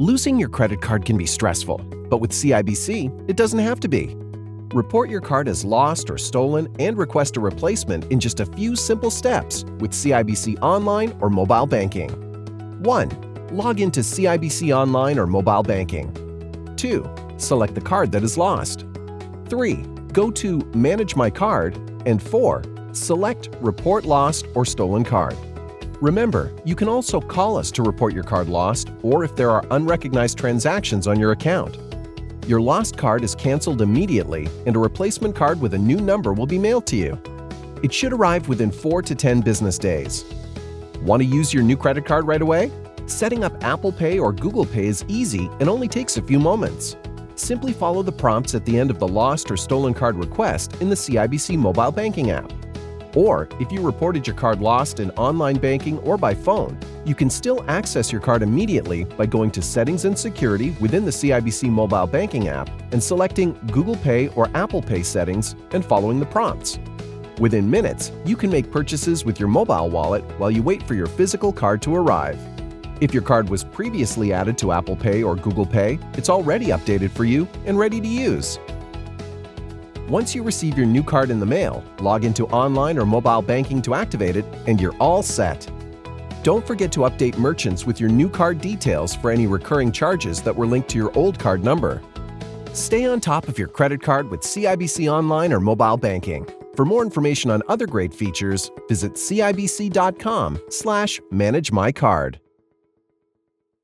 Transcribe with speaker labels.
Speaker 1: Losing your credit card can be stressful, but with CIBC, it doesn't have to be. Report your card as lost or stolen and request a replacement in just a few simple steps with CIBC Online or mobile banking. 1. Log into CIBC Online or mobile banking. 2. Select the card that is lost. 3. Go to Manage My Card. And 4. Select Report Lost or Stolen Card. Remember, you can also call us to report your card lost or if there are unrecognized transactions on your account. Your lost card is canceled immediately and a replacement card with a new number will be mailed to you. It should arrive within 4 to 10 business days. Want to use your new credit card right away? Setting up Apple Pay or Google Pay is easy and only takes a few moments. Simply follow the prompts at the end of the lost or stolen card request in the CIBC mobile banking app. Or, if you reported your card lost in online banking or by phone, you can still access your card immediately by going to Settings and Security within the CIBC mobile banking app and selecting Google Pay or Apple Pay settings and following the prompts. Within minutes, you can make purchases with your mobile wallet while you wait for your physical card to arrive. If your card was previously added to Apple Pay or Google Pay, it's already updated for you and ready to use. Once you receive your new card in the mail, log into online or mobile banking to activate it, and you're all set. Don't forget to update merchants with your new card details for any recurring charges that were linked to your old card number. Stay on top of your credit card with CIBC Online or mobile banking. For more information on other great features, visit cibc.com/manage my card.